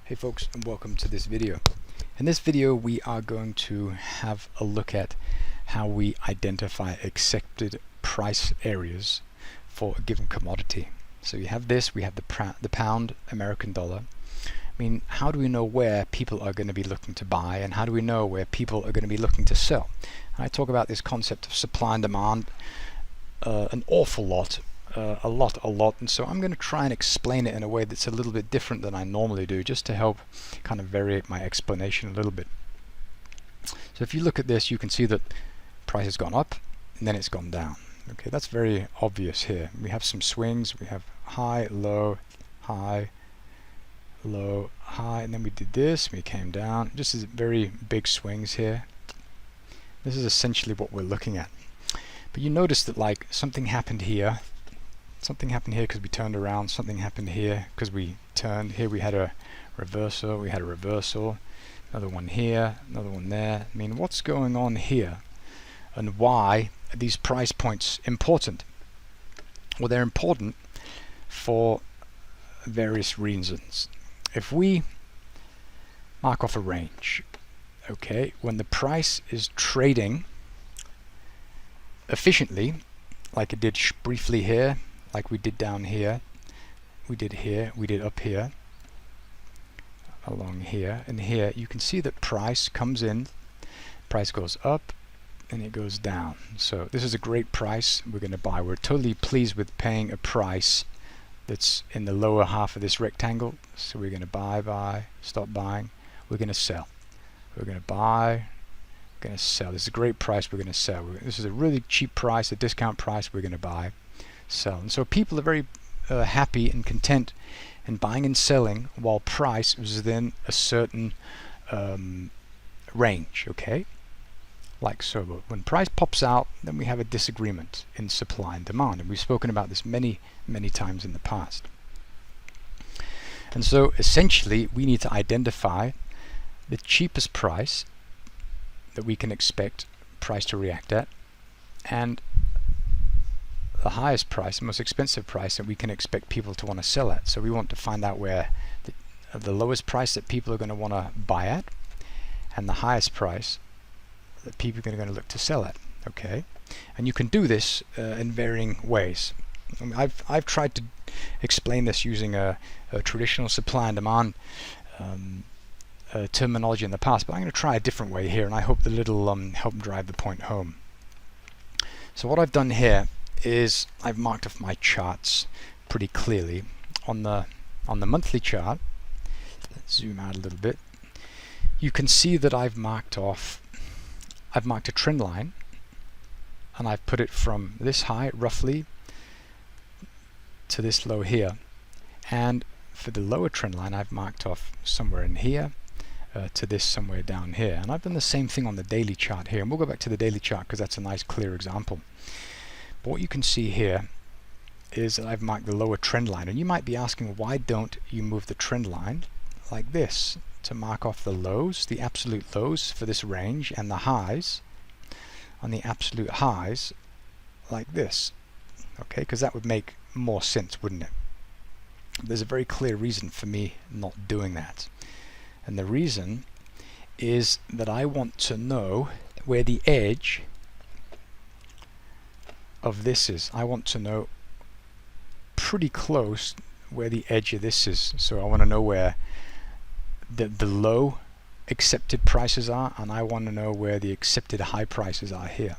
Hey folks, and welcome to this video. In this video we are going to have a look at how we identify accepted price areas for a given commodity. So you have this, we have the pound, American dollar. I mean, how do we know where people are going to be looking to buy, and how do we know where people are going to be looking to sell? And I talk about this concept of supply and demand an awful lot. A lot, and so I'm going to try and explain it in a way that's a little bit different than I normally do, just to help kind of vary my explanation a little bit. So if you look at this, you can see that price has gone up and then it's gone down. Okay, that's very obvious here. We have some swings, we have high, low, high, low, high, and then we did this, we came down. Just as very big swings here. This is essentially what we're looking at. But you notice that like something happened here. Something happened here because we turned around, something happened here because we turned. Here we had a reversal, another one here, another one there. I mean, what's going on here? And why are these price points important? Well, they're important for various reasons. If we mark off a range, okay, when the price is trading efficiently, like it did briefly here, like we did down here, we did up here, along here, and here, you can see that price comes in, price goes up, and it goes down. So this is a great price we're going to buy. We're totally pleased with paying a price that's in the lower half of this rectangle. So we're going to buy, stop buying, we're going to sell. We're going to buy, we're going to sell. This is a great price we're going to sell. This is a really cheap price, a discount price we're going to buy. Sell. And so people are very happy and content in buying and selling while price is within a certain range, okay? Like so. But when price pops out, then we have a disagreement in supply and demand, and we've spoken about this many times in the past. And so essentially we need to identify the cheapest price that we can expect price to react at, and the highest price, the most expensive price that we can expect people to want to sell at. So we want to find out where the lowest price that people are going to want to buy at, and the highest price that people are going to look to sell at. Okay, and you can do this in varying ways. I mean, I've tried to explain this using a traditional supply and demand terminology in the past, but I'm going to try a different way here, and I hope that it'll help drive the point home. So what I've done here is I've marked off my charts pretty clearly. On the monthly chart, let's zoom out a little bit, you can see that I've marked a trend line, and I've put it from this high roughly to this low here, and for the lower trend line I've marked off somewhere in here to this somewhere down here. And I've done the same thing on the daily chart here, and we'll go back to the daily chart because that's a nice clear example. But what you can see here is that I've marked the lower trend line, and you might be asking, why don't you move the trend line like this to mark off the lows, the absolute lows for this range, and the highs on the absolute highs like this? Okay, because that would make more sense, wouldn't it? There's a very clear reason for me not doing that, and the reason is that I want to know where the edge of this is. I want to know pretty close where the edge of this is. So I want to know where the low accepted prices are, and I want to know where the accepted high prices are here.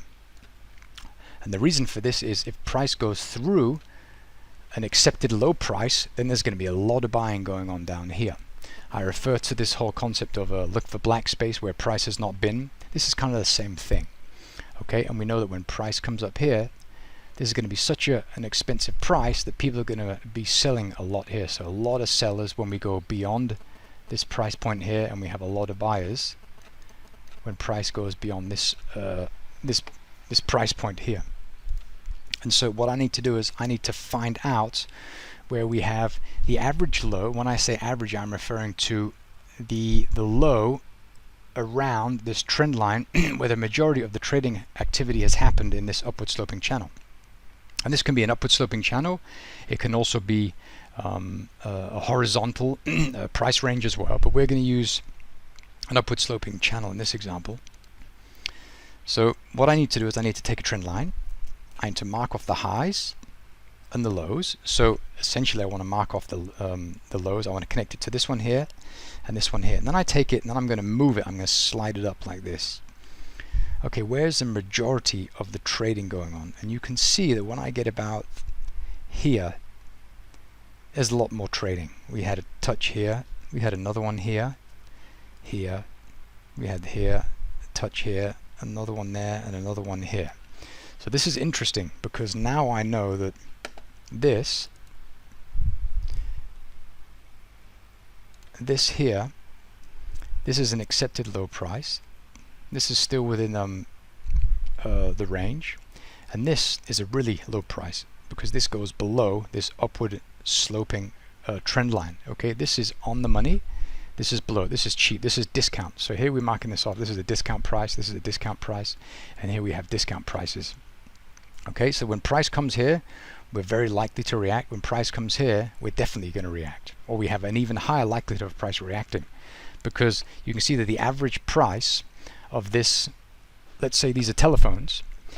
And the reason for this is if price goes through an accepted low price, then there's going to be a lot of buying going on down here. I refer to this whole concept of a look for black space where price has not been. This is kind of the same thing. Okay, and we know that when price comes up here, this is going to be such an expensive price that people are going to be selling a lot here. So a lot of sellers when we go beyond this price point here, and we have a lot of buyers when price goes beyond this this price point here. And so what I need to do is I need to find out where we have the average low. When I say average, I'm referring to the low around this trend line where the majority of the trading activity has happened in this upward sloping channel. And this can be an upward sloping channel. It can also be a horizontal price range as well, but we're going to use an upward sloping channel in this example. So what I need to do is I need to take a trend line. I need to mark off the highs and the lows. So essentially I want to mark off the lows. I want to connect it to this one here and this one here. And then I take it and then I'm going to move it. I'm going to slide it up like this. Okay, where's the majority of the trading going on? And you can see that when I get about here, there's a lot more trading. We had a touch here. We had another one here. Here. We had here, a touch here, another one there, and another one here. So this is interesting because now I know that this here, this is an accepted low price. This is still within the range, and this is a really low price because this goes below this upward sloping trend line. Okay, this is on the money. This is below. This is cheap. This is discount. So here we're marking this off. This is a discount price. This is a discount price, and here we have discount prices. Okay, so when price comes here, we're very likely to react. When price comes here, we're definitely going to react, or we have an even higher likelihood of price reacting, because you can see that the average price of this, let's say these are telephones. I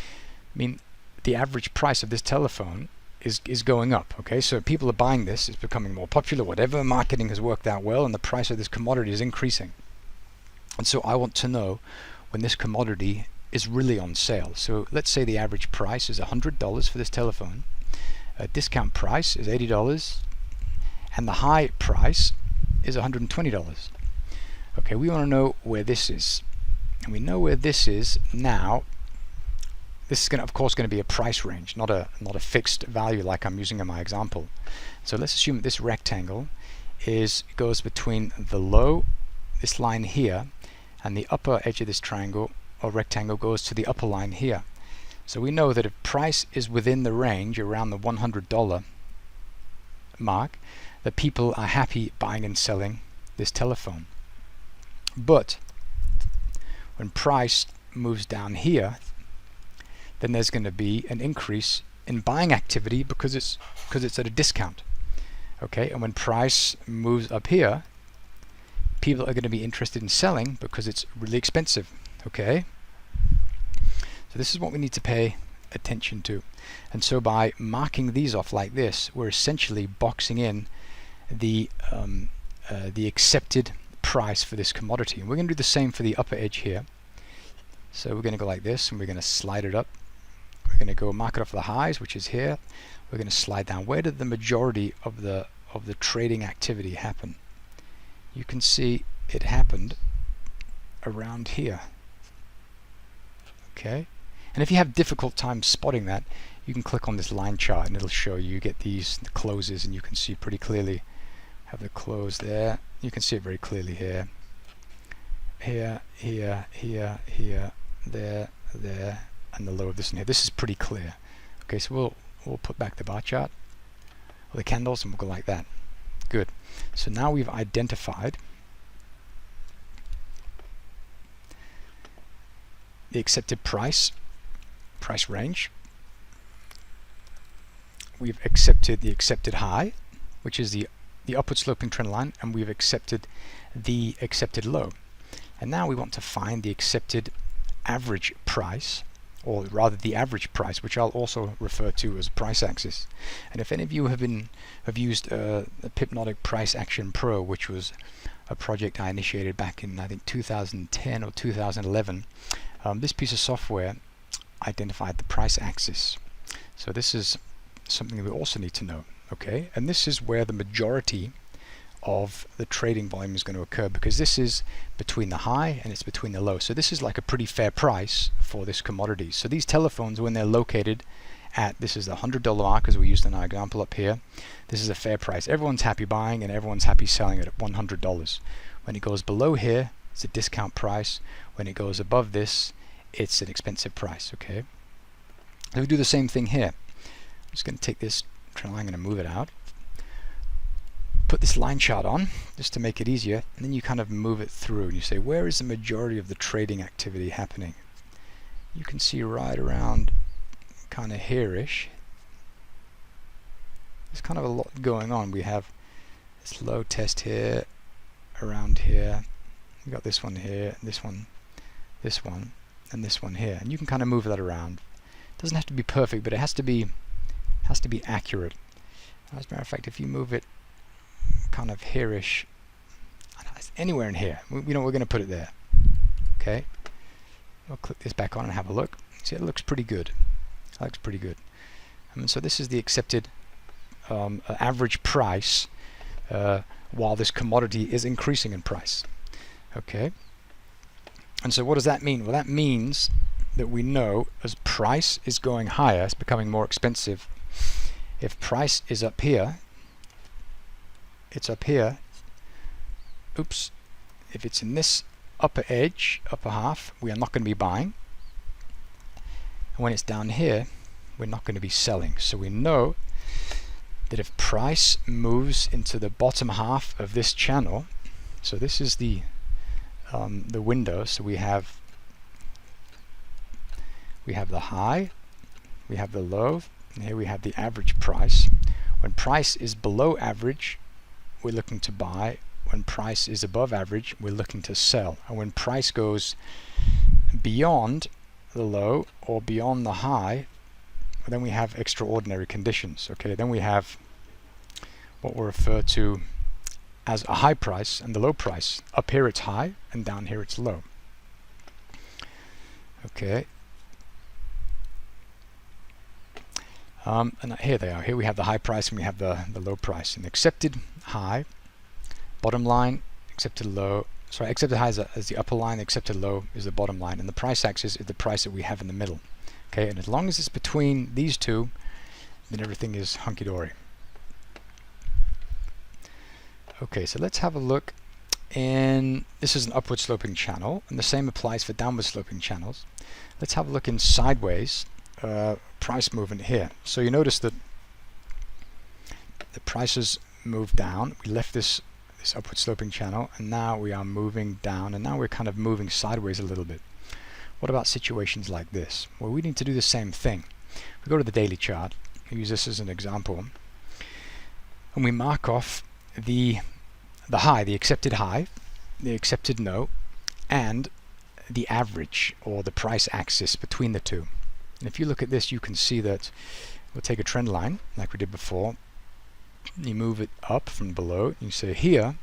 mean, the average price of this telephone is going up. Okay, so people are buying this. It's becoming more popular. Whatever, marketing has worked out well, and the price of this commodity is increasing. And so I want to know when this commodity is really on sale. So let's say the average price is $100 for this telephone. A discount price is $80, and the high price is $120. Okay, we want to know where this is, and we know where this is now. This is of course going to be a price range, not a fixed value like I'm using in my example. So let's assume that this rectangle goes between the low, this line here, and the upper edge of this triangle or rectangle goes to the upper line here. So we know that if price is within the range around the $100 mark, that people are happy buying and selling this telephone. But when price moves down here, then there's going to be an increase in buying activity because it's at a discount. Okay, and when price moves up here, people are going to be interested in selling because it's really expensive. Okay, so this is what we need to pay attention to. And so by marking these off like this, we're essentially boxing in the accepted price for this commodity. And we're going to do the same for the upper edge here. So we're going to go like this, and we're going to slide it up. We're going to go mark it off the highs, which is here. We're going to slide down. Where did the majority of the trading activity happen? You can see it happened around here. Okay, and if you have difficult time spotting that, you can click on this line chart and it'll show you. You get the closes, and you can see pretty clearly. Have the close there. You can see it very clearly here. Here, here, here, here, there, and the low of this one here. This is pretty clear. Okay, so we'll put back the bar chart or the candles, and we'll go like that. Good. So now we've identified the accepted price range. We've accepted the accepted high, which is the upward sloping trend line, and we've accepted the accepted low. And now we want to find the accepted average price, or rather the average price, which I'll also refer to as price axis. And if any of you have used the Pipnotic Price Action Pro, which was a project I initiated back in I think 2010 or 2011, this piece of software identified the price axis. So this is something that we also need to know. Okay, and this is where the majority of the trading volume is going to occur, because this is between the high and it's between the low. So this is like a pretty fair price for this commodity. So these telephones, when they're located at, this is the $100 mark as we used in our example up here, this is a fair price. Everyone's happy buying and everyone's happy selling it at $100. When it goes below here, it's a discount price. When it goes above this, it's an expensive price. Okay, so we do the same thing here. I'm just going to take this trend line, I'm going to move it out, put this line chart on just to make it easier, and then you kind of move it through and you say, where is the majority of the trading activity happening? You can see right around kind of here-ish. there's kind of a lot going on. We have this low test here, around here. We've got this one here, this one, and this one here. And you can kind of move that around. It doesn't have to be perfect, but it has to be accurate. As a matter of fact, if you move it kind of here-ish, anywhere in here, we're going to put it there. Okay, we'll click this back on and have a look. See, it looks pretty good. It looks pretty good. So this is the accepted average price while this commodity is increasing in price. Okay, and so what does that mean? Well, that means that we know as price is going higher, it's becoming more expensive. If price is up here, it's up here. Oops. If it's in this upper edge, upper half, we are not going to be buying. And when it's down here, we're not going to be selling. So we know that if price moves into the bottom half of this channel, so this is the window, so we have the high, we have the low, and here we have the average price. When price is below average, we're looking to buy. When price is above average, we're looking to sell. And when price goes beyond the low or beyond the high, then we have extraordinary conditions. Okay, then we have what we'll refer to as a high price and the low price. Up here it's high and down here it's low. Okay. And here they are. Here we have the high price and we have the low price. And accepted high, bottom line, accepted low. Sorry, accepted high is the upper line, accepted low is the bottom line, and the price axis is the price that we have in the middle. Okay, and as long as it's between these two, then everything is hunky-dory. Okay, so let's have a look. And this is an upward sloping channel, and the same applies for downward sloping channels. Let's have a look in sideways price movement here. So you notice that the prices moved down. We left this upward sloping channel, and now we are moving down, and now we're kind of moving sideways a little bit. What about situations like this? Well, we need to do the same thing. We go to the daily chart, we use this as an example, and we mark off the high, the accepted high, the accepted no, and the average or the price axis between the two. And if you look at this, you can see that we'll take a trend line like we did before. You move it up from below. You say here,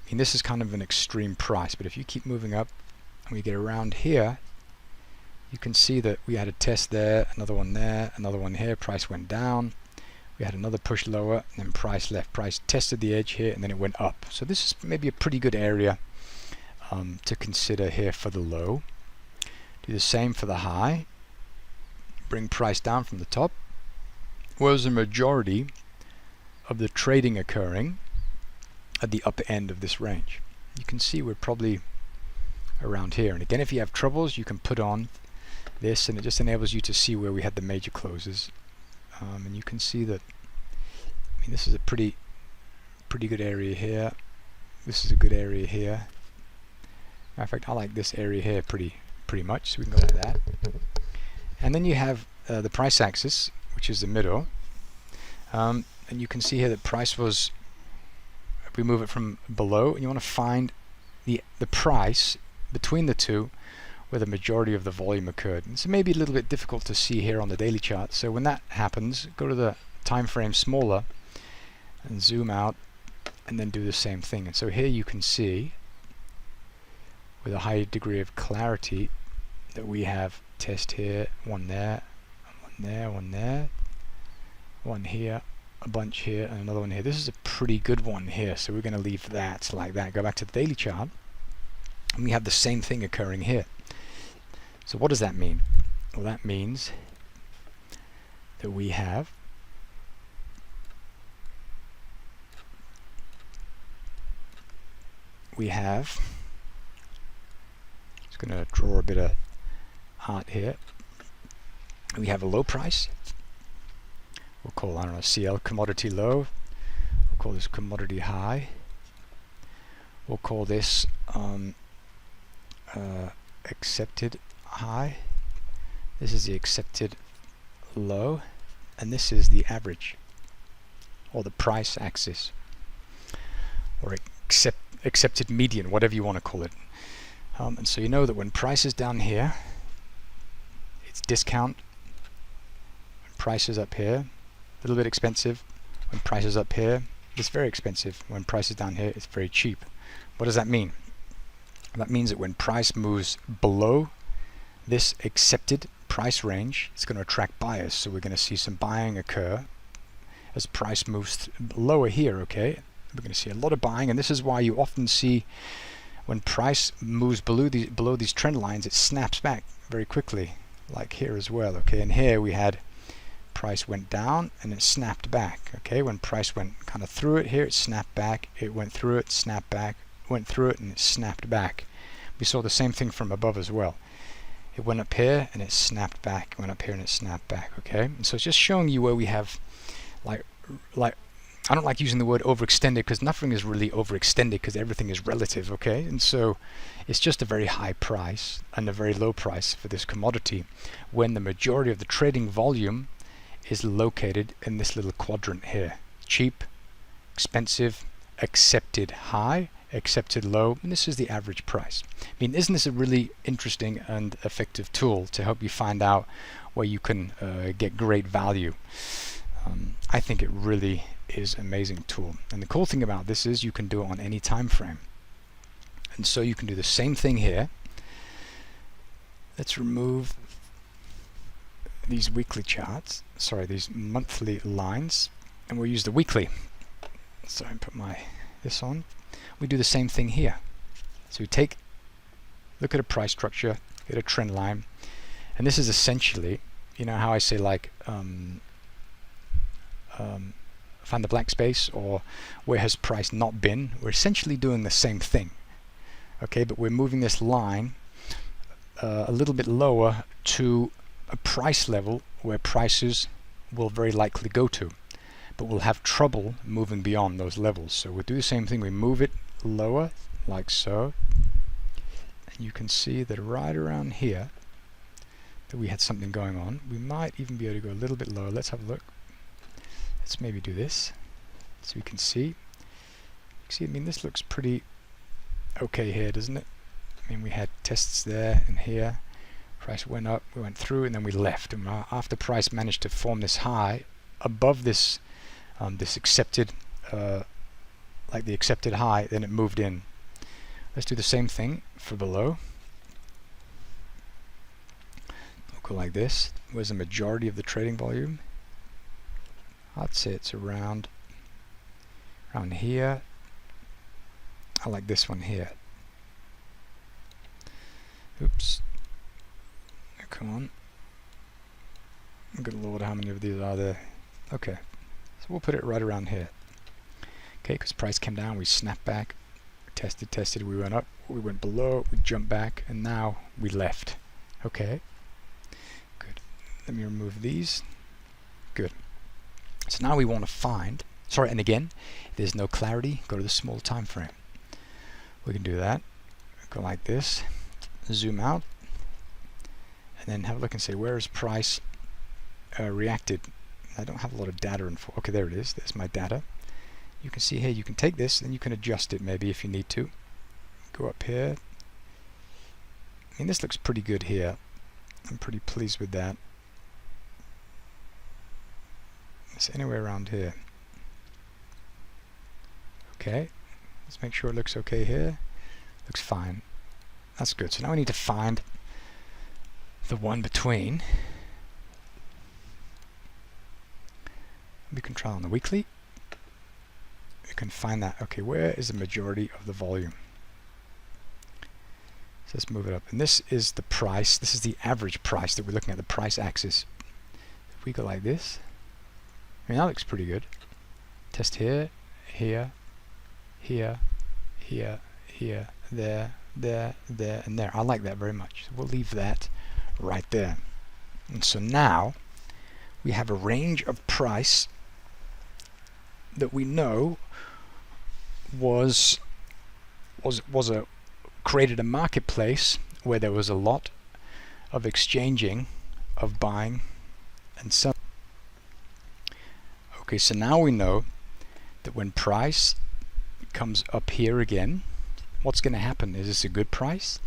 and this is kind of an extreme price, but if you keep moving up and we get around here, you can see that we had a test there, another one there, another one here, price went down. We had another push lower, and then price left. Price tested the edge here, and then it went up. So this is maybe a pretty good area to consider here for the low. Do the same for the high. Bring price down from the top. Was the majority of the trading occurring at the upper end of this range? You can see we're probably around here. And again, if you have troubles, you can put on this, and it just enables you to see where we had the major closes. And you can see that, I mean, this is a pretty good area here. This is a good area here. Matter of fact, I like this area here pretty much, so we can go like that. And then you have the price axis, which is the middle. And you can see here that price was, if we move it from below, and you want to find the price between the two where the majority of the volume occurred. And so maybe a little bit difficult to see here on the daily chart. So when that happens, go to the time frame smaller and zoom out, and then do the same thing. And so here you can see with a high degree of clarity that we have test here, one there, one there, one there, one here, a bunch here, and another one here. This is a pretty good one here, so we're going to leave that like that. Go back to the daily chart, and we have the same thing occurring here. So what does that mean? Well, that means that we have just going to draw a bit of art here. We have a low price. We'll call, I don't know, CL, commodity low. We'll call this commodity high. We'll call this accepted high. This is the accepted low, and this is the average. or the price axis, or accepted median, whatever you want to call it. And so you know that when price is down here, it's discount. When price is up here, a little bit expensive. When price is up here, it's very expensive. When price is down here, it's very cheap. What does that mean? That means that when price moves below this accepted price range, it's going to attract buyers. So we're going to see some buying occur as price moves lower here, okay? We're going to see a lot of buying, and this is why you often see when price moves below these trend lines, it snaps back very quickly, like here as well, okay? And here we had price went down and it snapped back, okay? When price went kind of through it here, it snapped back, it went through it, snapped back, went through it, and it snapped back. We saw the same thing from above as well. It went up here and it snapped back, went up here and it snapped back, okay? And so it's just showing you where we have like I don't like using the word overextended, because nothing is really overextended, because everything is relative, okay? And so it's just a very high price and a very low price for this commodity when the majority of the trading volume is located in this little quadrant here. Cheap, expensive, accepted high, accepted low, and this is the average price. I mean, isn't this a really interesting and effective tool to help you find out where you can get great value? I think it really is an amazing tool. And the cool thing about this is you can do it on any time frame. And so you can do the same thing here. Let's remove these weekly charts, sorry, these monthly lines, and we'll use the weekly. So I put this on. We do the same thing here. So we look at a price structure, get a trend line, and this is essentially, you know how I say like find the black space, or where has price not been? We're essentially doing the same thing, okay? But we're moving this line a little bit lower to a price level where prices will very likely go to, but we'll have trouble moving beyond those levels. So we'll do the same thing. We move it lower like so, and you can see that right around here that we had something going on. We might even be able to go a little bit lower. Let's have a look. Let's maybe do this so we can see. I mean, this looks pretty okay here, doesn't it? I mean, we had tests there and here. Price went up, we went through, and then we left. And after price managed to form this high above this this accepted, like the accepted high, then it moved in. Let's do the same thing for below. We'll go like this. Where's the majority of the trading volume? I'd say it's around here. I like this one here. Oops. Come on. Good lord, how many of these are there? Okay. So we'll put it right around here. Okay, because price came down, we snapped back, tested, we went up, we went below, we jumped back, and now we left. Okay. Good. Let me remove these. Good. So now we want to find, and again, if there's no clarity, go to the small time frame. We can do that. Go like this, zoom out, and then have a look and say, where is price reacted? I don't have a lot of data info. Okay, there it is. There's my data. You can see here, you can take this, and you can adjust it maybe if you need to. Go up here. I mean, this looks pretty good here. I'm pretty pleased with that. It's anywhere around here. Okay, let's make sure it looks okay here. Looks fine. That's good. So now we need to find the one between. We can try on the weekly. We can find that. Okay, where is the majority of the volume? So let's move it up. And this is the price. This is the average price that we're looking at, the price axis. If we go like this, I mean, that looks pretty good. Test here, here, here, here, here, there, and there. I like that very much. So we'll leave that right there. And so now we have a range of price that we know created a marketplace where there was a lot of exchanging, of buying and selling. Okay, so now we know that when price comes up here again, what's going to happen? Is this a good price?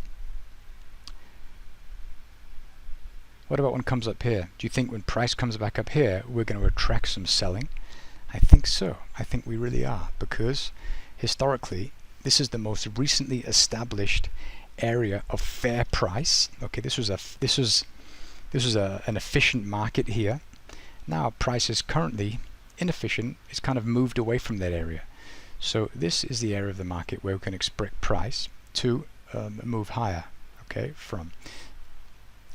What about when it comes up here? Do you think when price comes back up here, we're going to attract some selling? I think so. I think we really are, because historically, this is the most recently established area of fair price. Okay, this was an efficient market here. Now price is currently inefficient. It's kind of moved away from that area. So this is the area of the market where we can expect price to move higher. Okay, from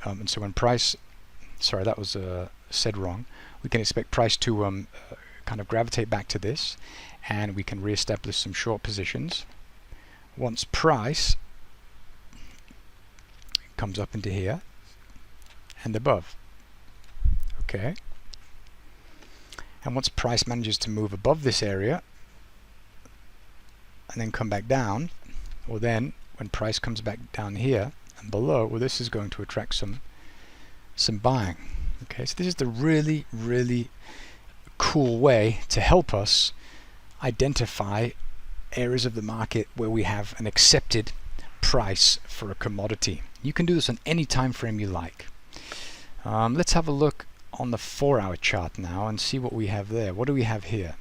and so when price, sorry, that was said wrong. We can expect price to kind of gravitate back to this, and we can re-establish some short positions once price comes up into here and above. Okay, and once price manages to move above this area and then come back down, or then when price comes back down here and below, well, this is going to attract some buying. Okay, so this is the really cool way to help us identify areas of the market where we have an accepted price for a commodity. You can do this on any time frame you like. Let's have a look on the 4-hour chart now and see what we have there. What do we have here?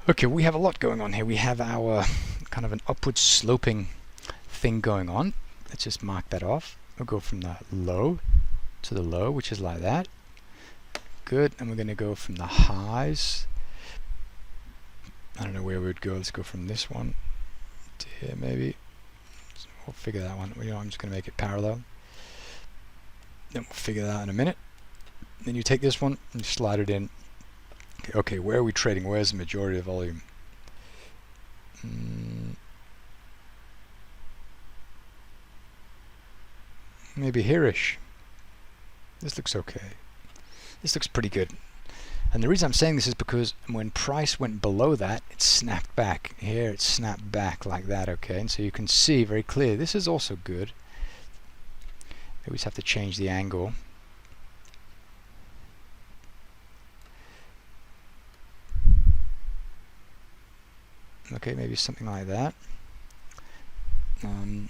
Okay, we have a lot going on here. We have our kind of an upward sloping thing going on. Let's just mark that off. We'll go from the low to the low, which is like that. Good. And we're going to go from the highs. I don't know where we would go. Let's go from this one to here maybe. So we'll figure that one. You know, I'm just going to make it parallel. Then we'll figure that out in a minute. Then you take this one and slide it in. Okay, where are we trading? Where's the majority of volume? Maybe here-ish. This looks okay. This looks pretty good. And the reason I'm saying this is because when price went below that, it snapped back. Here it snapped back like that, okay? And so you can see very clear, this is also good. We just have to change the angle. Okay, maybe something like that. Can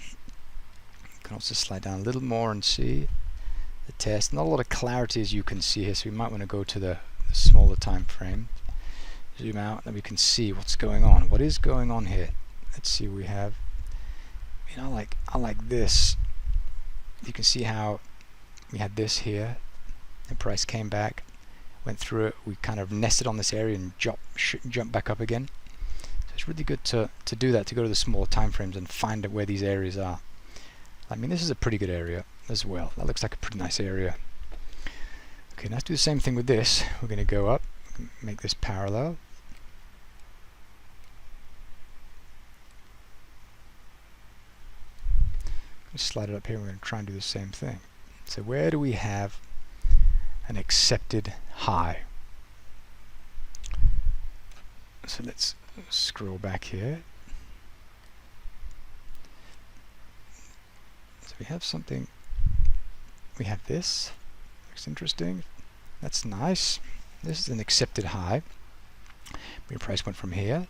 also slide down a little more and see the test. Not a lot of clarity as you can see here, so we might want to go to the smaller time frame. Zoom out, and we can see what's going on. What is going on here? Let's see. We have, you know, I like this. You can see how we had this here. The price came back, went through it. We kind of nested on this area and jumped back up again. It's really good to do that, to go to the smaller time frames and find out where these areas are. I mean, this is a pretty good area as well. That looks like a pretty nice area. Okay, now let's do the same thing with this. We're going to go up, make this parallel. Let's slide it up here. We're going to try and do the same thing. So where do we have an accepted high? So let's scroll back here. So we have something. We have this. Looks interesting. That's nice. This is an accepted high. The price went from here.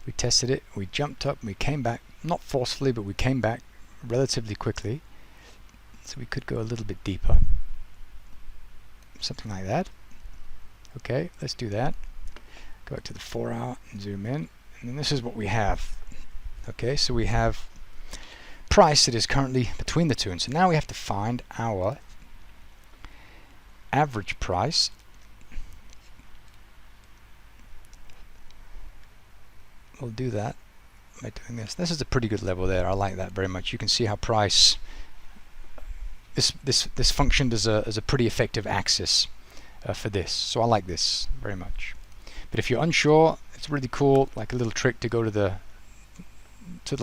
We tested it. We jumped up. We came back. Not forcefully, but we came back relatively quickly. So we could go a little bit deeper. Something like that. Okay, let's do that. Go back to the 4-hour and zoom in, and then this is what we have. Okay, so we have price that is currently between the two, and so now we have to find our average price. We'll do that by doing this. This is a pretty good level there. I like that very much. You can see how price, this functioned as a pretty effective axis for this. So I like this very much. But if you're unsure, it's really cool, like a little trick to go to the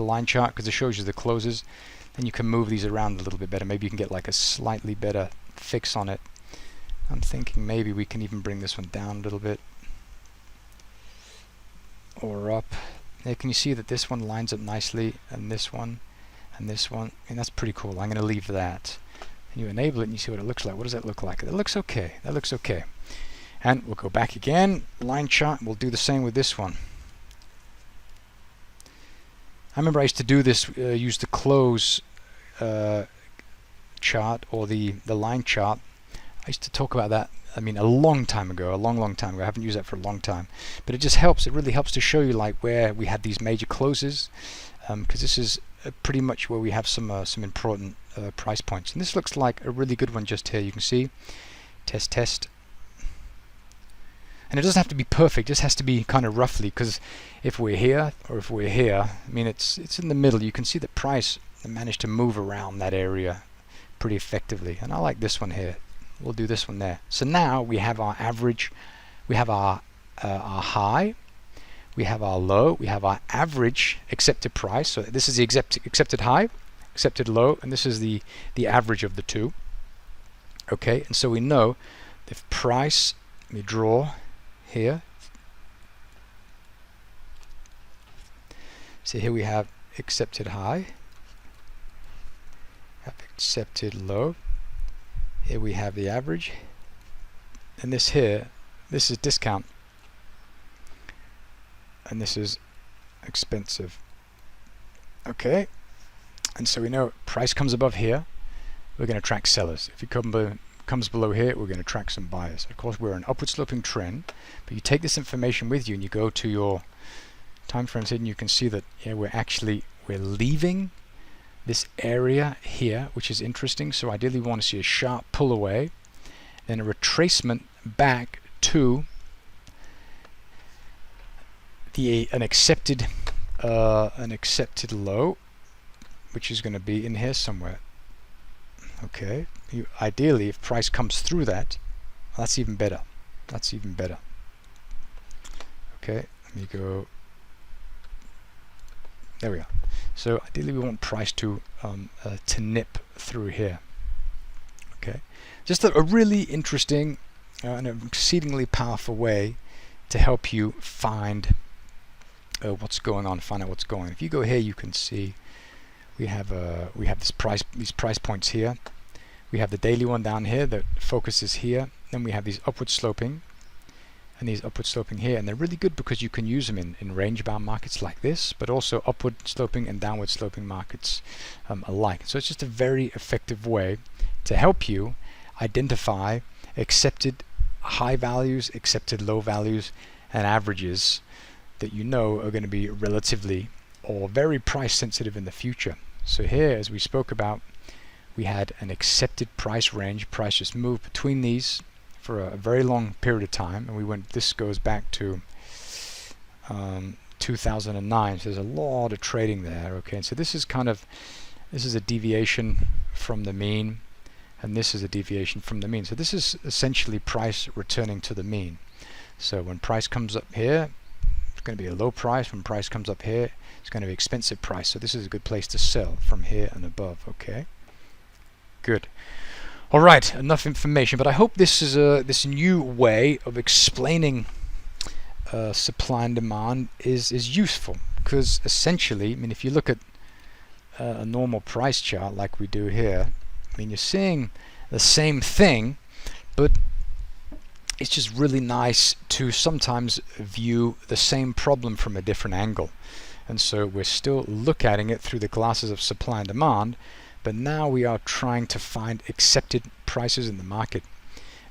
line chart, because it shows you the closes. Then you can move these around a little bit better. Maybe you can get like a slightly better fix on it. I'm thinking maybe we can even bring this one down a little bit, or up. There, can you see that this one lines up nicely, and this one, and this one, and that's pretty cool. I'm going to leave that. And you enable it, and you see what it looks like. What does that look like? That looks okay. That looks okay. And we'll go back again, line chart, we'll do the same with this one. I remember I used to do this, use the close chart or the line chart. I used to talk about that, I mean, a long time ago, long time ago. I haven't used that for a long time, but it just helps. It really helps to show you like where we had these major closes, because this is pretty much where we have some important price points. And this looks like a really good one just here. You can see test. And it doesn't have to be perfect, it just has to be kind of roughly, because if we're here or if we're here, I mean it's in the middle. You can see the price managed to move around that area pretty effectively. And I like this one here. We'll do this one there. So now we have our average, we have our high, we have our low, we have our average accepted price. So this is the accepted high, accepted low, and this is the average of the two. Okay, and so we know if price, let me draw here. So here we have accepted high, have accepted low. Here we have the average, and this here, this is discount, and this is expensive. Okay, and so we know price comes above here, we're going to track sellers. If it comes below here, we're going to track some buyers. Of course, we're an upward sloping trend, but you take this information with you and you go to your time frames here, and you can see that we're leaving this area here, which is interesting. So ideally we want to see a sharp pull away, then a retracement back to an accepted low, which is going to be in here somewhere. Okay, ideally if price comes through that, that's even better. That's even better. Okay, let me go. There we are. So ideally we want price to nip through here. Okay, just a really interesting and an exceedingly powerful way to help you find what's going on, find out what's going on. If you go here, you can see we have these price points here. We have the daily one down here that focuses here. Then we have these upward sloping and these upward sloping here, and they're really good because you can use them in range bound markets like this, but also upward sloping and downward sloping markets alike. So it's just a very effective way to help you identify accepted high values, accepted low values, and averages that you know are going to be relatively or very price sensitive in the future. So here, as we spoke about, we had an accepted price range. Price just moved between these for a very long period of time, and this goes back to 2009. So there's a lot of trading there. Okay, and so this is a deviation from the mean, and this is a deviation from the mean. So this is essentially price returning to the mean. So when price comes up here, it's going to be a low price. When price comes up here, it's going to be expensive price. So this is a good place to sell from here and above. Okay, good. All right, enough information, but I hope this is this new way of explaining supply and demand is useful, because essentially, I mean, if you look at a normal price chart like we do here, I mean, you're seeing the same thing, but it's just really nice to sometimes view the same problem from a different angle. And so we're still looking at it through the glasses of supply and demand, but now we are trying to find accepted prices in the market.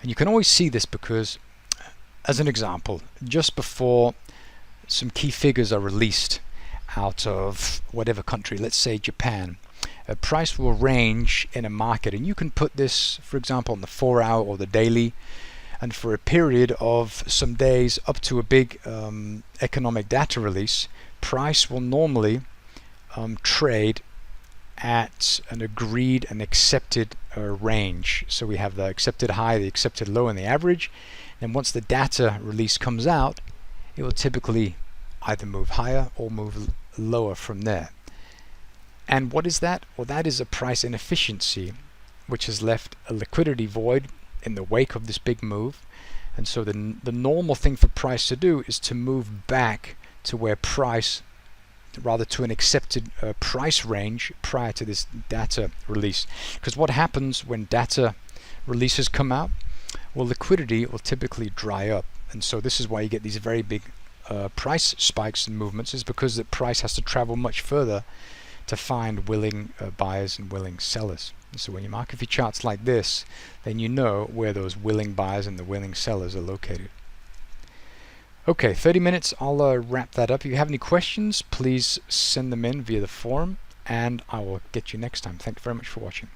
And you can always see this because, as an example, just before some key figures are released out of whatever country, let's say Japan, a price will range in a market, and you can put this, for example, on the 4-hour or the daily, and for a period of some days up to a big economic data release, price will normally trade at an agreed and accepted range. So we have the accepted high, the accepted low, and the average. And once the data release comes out, it will typically either move higher or move lower from there. And what is that? Well, that is a price inefficiency, which has left a liquidity void in the wake of this big move. And so the normal thing for price to do is to move back to where price, rather to an accepted price range prior to this data release. Because what happens when data releases come out? Well, liquidity will typically dry up, and so this is why you get these very big price spikes and movements, is because the price has to travel much further to find willing buyers and willing sellers. So when you mark a few charts like this, then you know where those willing buyers and the willing sellers are located. Okay, 30 minutes, I'll wrap that up. If you have any questions, please send them in via the forum, and I will get you next time. Thank you very much for watching.